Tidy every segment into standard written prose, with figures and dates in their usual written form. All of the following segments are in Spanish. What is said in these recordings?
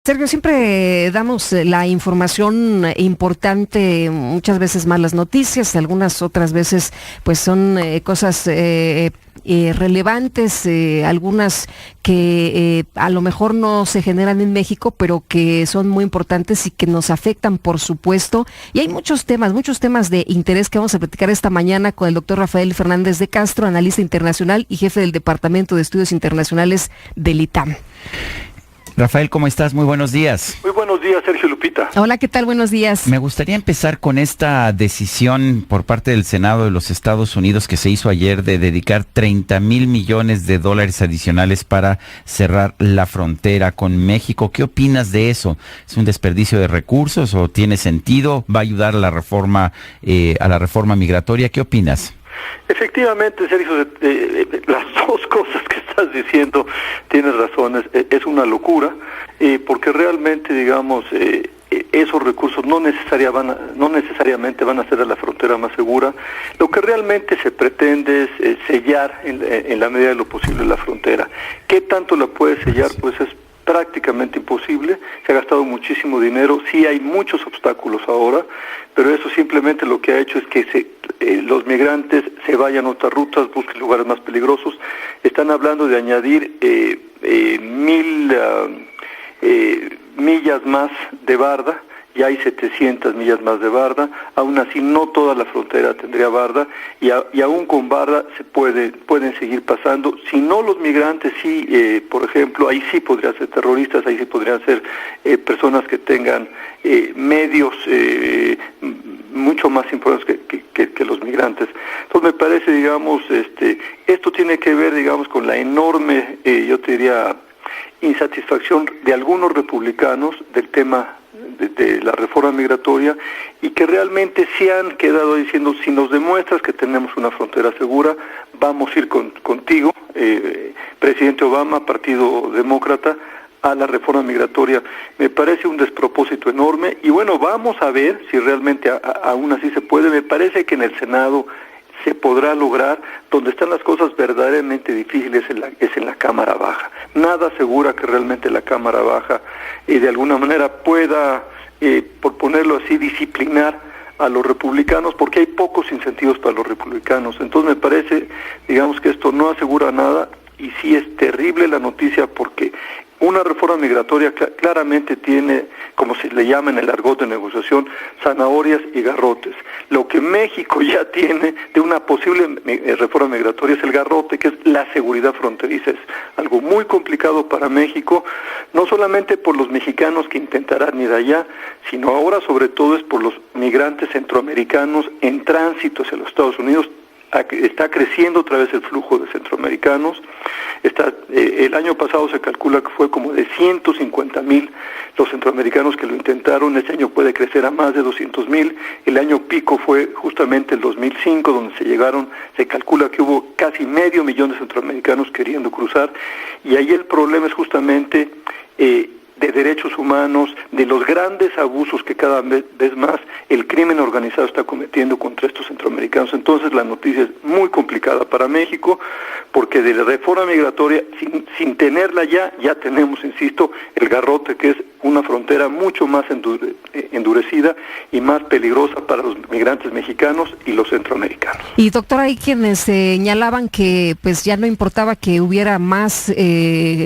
Sergio, siempre damos la información importante, muchas veces malas noticias, algunas otras veces pues son cosas relevantes, algunas que a lo mejor no se generan en México, pero que son muy importantes y que nos afectan, por supuesto. Y hay muchos temas de interés que vamos a platicar esta mañana con el doctor Rafael Fernández de Castro, analista internacional y jefe del Departamento de Estudios Internacionales del ITAM. Rafael, ¿cómo estás? Muy buenos días. Muy buenos días, Sergio Lupita. Hola, ¿qué tal? Buenos días. Me gustaría empezar con esta decisión por parte del Senado de los Estados Unidos que se hizo ayer de dedicar 30,000 millones de dólares adicionales para cerrar la frontera con México. ¿Qué opinas de eso? ¿Es un desperdicio de recursos o tiene sentido? ¿Va a ayudar a la reforma migratoria? ¿Qué opinas? Efectivamente, Sergio, las dos cosas que estás diciendo tienes razón, es una locura, porque realmente, digamos, esos recursos no necesariamente van a hacer a la frontera más segura. Lo que realmente se pretende es sellar en la medida de lo posible la frontera. ¿Qué tanto la puede sellar? Pues es prácticamente imposible, se ha gastado muchísimo dinero, sí hay muchos obstáculos ahora, pero eso simplemente lo que ha hecho es que los migrantes se vayan a otras rutas, busquen lugares más peligrosos. Están hablando de añadir 1,000 millas más de barda, ya hay 700 millas más de barda, aún así no toda la frontera tendría barda, y aún con barda pueden seguir pasando. Si no, los migrantes sí, por ejemplo, ahí sí podrían ser terroristas, ahí sí podrían ser personas que tengan medios mucho más importantes que los migrantes. Entonces me parece, digamos, esto tiene que ver, digamos, con la enorme, yo te diría, insatisfacción de algunos republicanos del tema de la reforma migratoria, y que realmente se han quedado diciendo: si nos demuestras que tenemos una frontera segura, vamos a ir contigo, presidente Obama, Partido Demócrata, a la reforma migratoria. Me parece un despropósito enorme, y bueno, vamos a ver si realmente aún así se puede. Me parece que en el Senado se podrá lograr. Donde están las cosas verdaderamente difíciles es en la Cámara Baja. Nada asegura que realmente la Cámara Baja de alguna manera pueda, por ponerlo así, disciplinar a los republicanos, porque hay pocos incentivos para los republicanos. Entonces me parece, digamos, que esto no asegura nada, y sí es terrible la noticia, porque una reforma migratoria claramente tiene, como se le llama en el argot de negociación, zanahorias y garrotes. Lo que México ya tiene de una posible reforma migratoria es el garrote, que es la seguridad fronteriza. Es algo muy complicado para México, no solamente por los mexicanos que intentarán ir allá, sino ahora sobre todo es por los migrantes centroamericanos en tránsito hacia los Estados Unidos. Está creciendo otra vez el flujo de centroamericanos. El año pasado se calcula que fue como de 150,000 los centroamericanos que lo intentaron. Este año puede crecer a más de 200,000. El año pico fue justamente el 2005, donde se calcula que hubo casi 500,000 de centroamericanos queriendo cruzar, y ahí el problema es justamente de derechos humanos, de los grandes abusos que cada vez más el crimen organizado está cometiendo contra estos centroamericanos. Entonces la noticia es muy complicada para México, porque de la reforma migratoria, sin tenerla ya tenemos, insisto, el garrote, que es una frontera mucho más endurecida y más peligrosa para los migrantes mexicanos y los centroamericanos. Y doctor, hay quienes señalaban que pues ya no importaba que hubiera más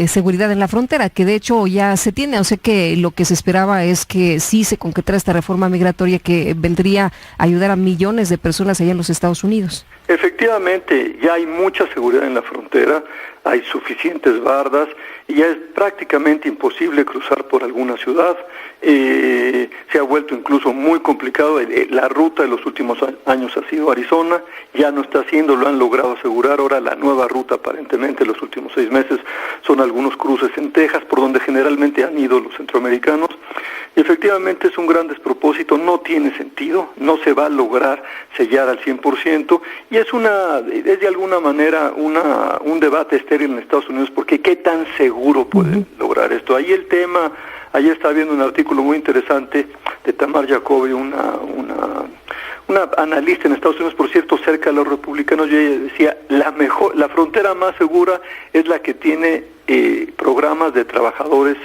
seguridad en la frontera, que de hecho ya se tiene, o sea que lo que se esperaba es que sí se concretara esta reforma migratoria que vendría a ayudar a millones de personas allá en los Estados Unidos. Efectivamente, ya hay mucha seguridad en la frontera, hay suficientes bardas, y ya es prácticamente imposible cruzar por alguna ciudad. Se ha vuelto incluso muy complicado. La ruta de los últimos años ha sido Arizona, ya no está siendo, lo han logrado asegurar. Ahora la nueva ruta, aparentemente, los últimos 6 meses, son algunos cruces en Texas, por donde generalmente han ido los centroamericanos. Y efectivamente es un gran despropósito, no tiene sentido, no se va a lograr sellar al 100%, y es de alguna manera un debate estéril en Estados Unidos, porque ¿qué tan seguro pueden lograr esto? Ahí el tema, ayer estaba viendo un artículo muy interesante de Tamar Jacobi, una analista en Estados Unidos, por cierto, cerca de los republicanos, y ella decía: la frontera más segura es la que tiene programas de trabajadores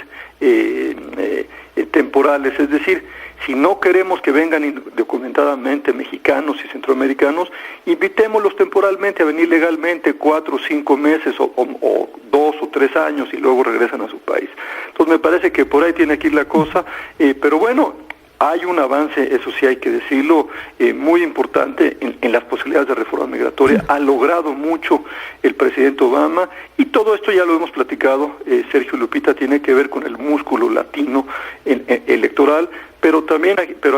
temporales, es decir, si no queremos que vengan indocumentadamente mexicanos y centroamericanos, invitémoslos temporalmente a venir legalmente 4 o 5 meses o 2 o 3 años y luego regresan a su país. Entonces me parece que por ahí tiene que ir la cosa, pero bueno, hay un avance, eso sí hay que decirlo, muy importante en las posibilidades de reforma migratoria. Ha logrado mucho el presidente Obama y todo esto ya lo hemos platicado, Sergio Lupita, tiene que ver con el músculo latino electoral, pero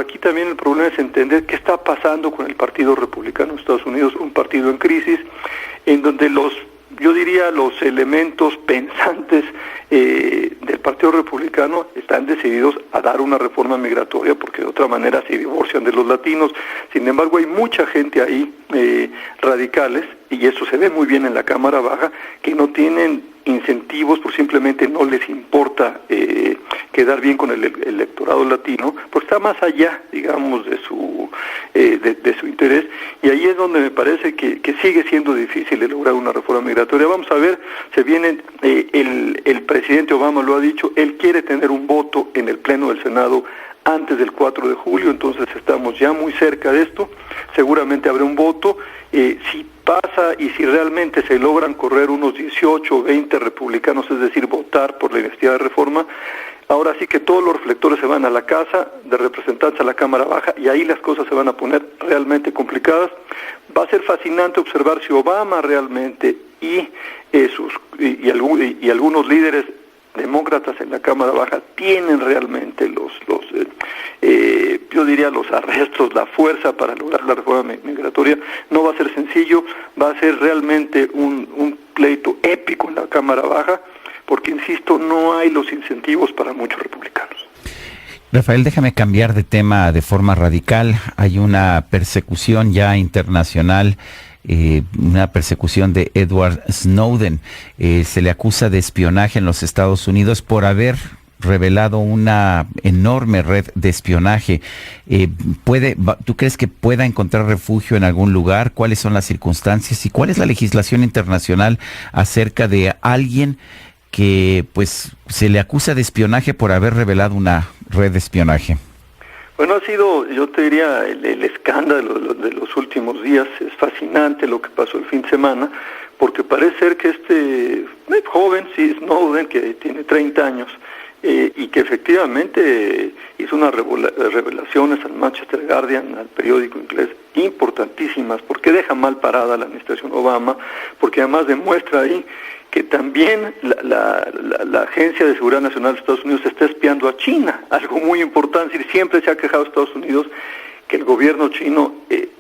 aquí también el problema es entender qué está pasando con el Partido Republicano de Estados Unidos, un partido en crisis, en donde yo diría los elementos pensantes del Partido Republicano están decididos a dar una reforma migratoria porque de otra manera se divorcian de los latinos. Sin embargo, hay mucha gente ahí, radicales, y eso se ve muy bien en la Cámara Baja, que no tienen incentivos, pues simplemente no les importa quedar bien con el electorado latino, porque está más allá, digamos, de su interés, y ahí es donde me parece que sigue siendo difícil de lograr una reforma migratoria. Vamos a ver, se viene, el presidente Obama lo ha dicho, él quiere tener un voto en el Pleno del Senado antes del 4 de julio, entonces estamos ya muy cerca de esto, seguramente habrá un voto, si pasa y si realmente se logran correr unos 18 o 20 republicanos, es decir, votar por la iniciativa de reforma, ahora sí que todos los reflectores se van a la Casa de Representantes, a la Cámara Baja, y ahí las cosas se van a poner realmente complicadas. Va a ser fascinante observar si Obama realmente y algunos líderes demócratas en la Cámara Baja tienen realmente yo diría los arrestos, la fuerza para lograr la reforma migratoria. No va a ser sencillo, va a ser realmente un pleito épico en la Cámara Baja, porque insisto, no hay los incentivos para muchos republicanos. Rafael, déjame cambiar de tema de forma radical. Hay una persecución ya internacional, una persecución de Edward Snowden. Se le acusa de espionaje en los Estados Unidos por haber revelado una enorme red de espionaje. ¿Tú crees que pueda encontrar refugio en algún lugar? ¿Cuáles son las circunstancias y cuál es la legislación internacional acerca de alguien que pues se le acusa de espionaje por haber revelado una red de espionaje? Bueno, ha sido, yo te diría, el escándalo de los últimos días. Es fascinante lo que pasó el fin de semana, porque parece ser que este joven, sí, Snowden, que tiene 30 años, y que efectivamente hizo unas revelaciones al Manchester Guardian, al periódico inglés, importantísimas, porque deja mal parada la administración Obama, porque además demuestra ahí que también la Agencia de Seguridad Nacional de Estados Unidos está espiando a China, algo muy importante. Siempre se ha quejado Estados Unidos que el gobierno chino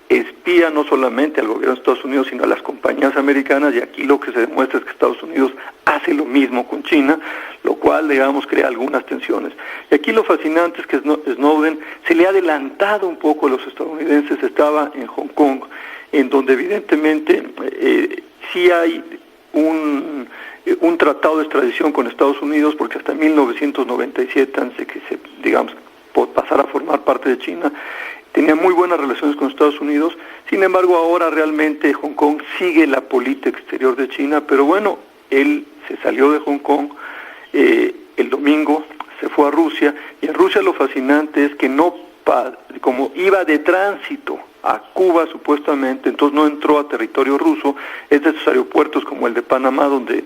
espía no solamente al gobierno de Estados Unidos, sino a las compañías americanas, y aquí lo que se demuestra es que Estados Unidos hace lo mismo con China, lo cual, digamos, crea algunas tensiones. Y aquí lo fascinante es que Snowden se le ha adelantado un poco a los estadounidenses. Estaba en Hong Kong, en donde evidentemente sí hay un tratado de extradición con Estados Unidos, porque hasta 1997, antes de que se, digamos, pasara a formar parte de China, tenía muy buenas relaciones con Estados Unidos. Sin embargo, ahora realmente Hong Kong sigue la política exterior de China, pero bueno, él se salió de Hong Kong el domingo, se fue a Rusia, y en Rusia lo fascinante es que como iba de tránsito a Cuba supuestamente, entonces no entró a territorio ruso. Es de esos aeropuertos como el de Panamá, donde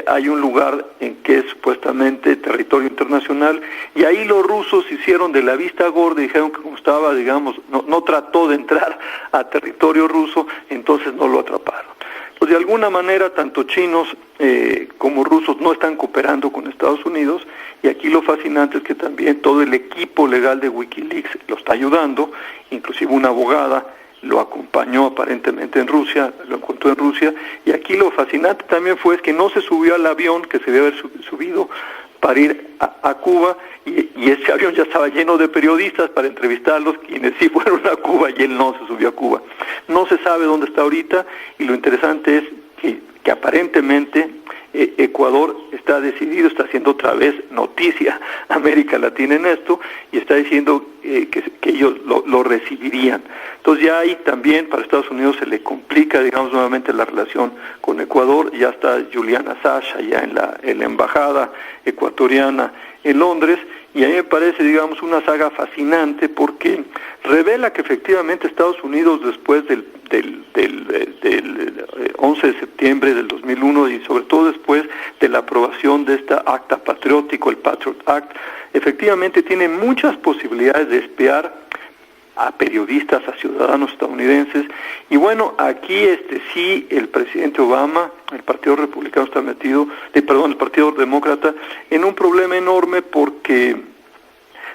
hay un lugar en que es supuestamente territorio internacional, y ahí los rusos hicieron de la vista gorda y dijeron que como estaba, digamos, no trató de entrar a territorio ruso, entonces no lo atraparon. Pues de alguna manera tanto chinos como rusos no están cooperando con Estados Unidos, y aquí lo fascinante es que también todo el equipo legal de Wikileaks lo está ayudando, inclusive una abogada lo acompañó aparentemente en Rusia, lo encontró en Rusia, y aquí lo fascinante también fue que no se subió al avión que se debe haber subido para ir a Cuba, y ese avión ya estaba lleno de periodistas para entrevistarlos, quienes sí fueron a Cuba, y él no se subió a Cuba. No se sabe dónde está ahorita, y lo interesante es que aparentemente Ecuador está decidido, está haciendo otra vez noticia América Latina en esto, y está diciendo que ellos lo recibirían. Entonces ya ahí también para Estados Unidos se le complica, digamos, nuevamente la relación con Ecuador. Ya está Julian Assange allá en la embajada ecuatoriana en Londres, y a mí me parece, digamos, una saga fascinante porque revela que efectivamente Estados Unidos, después del 11 de septiembre del 2001 y sobre todo después de la aprobación de esta acta patriótico, el Patriot Act, efectivamente tiene muchas posibilidades de espiar a periodistas, a ciudadanos estadounidenses. Y bueno, aquí sí el presidente Obama, el Partido Republicano está metido, el Partido Demócrata, en un problema enorme porque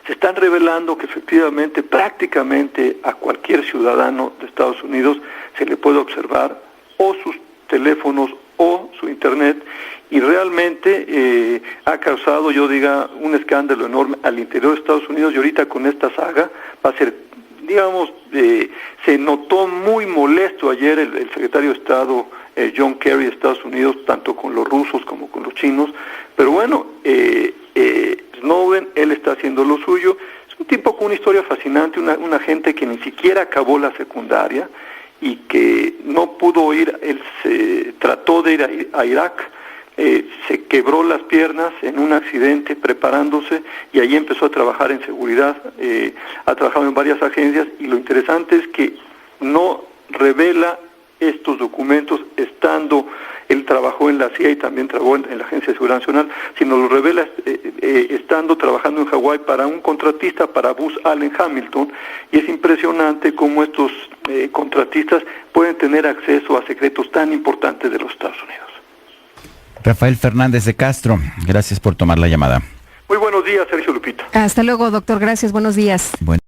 se están revelando que efectivamente prácticamente a cualquier ciudadano de Estados Unidos se le puede observar o sus teléfonos o su internet, y realmente ha causado, un escándalo enorme al interior de Estados Unidos, y ahorita con esta saga va a ser, se notó muy molesto ayer el secretario de Estado John Kerry de Estados Unidos, tanto con los rusos como con los chinos, pero bueno, Snowden, él está haciendo lo suyo. Es un tipo con una historia fascinante, una gente que ni siquiera acabó la secundaria y que no pudo ir, él trató de ir a Irak, se quebró las piernas en un accidente preparándose y ahí empezó a trabajar en seguridad, ha trabajado en varias agencias, y lo interesante es que no revela estos documentos estando, él trabajó en la CIA y también trabajó en la Agencia de Seguridad Nacional, sino lo revela estando trabajando en Hawái para un contratista, para Booz Allen Hamilton, y es impresionante cómo estos contratistas pueden tener acceso a secretos tan importantes de los Estados Unidos. Rafael Fernández de Castro, gracias por tomar la llamada. Muy buenos días, Sergio Lupita. Hasta luego, doctor. Gracias. Buenos días.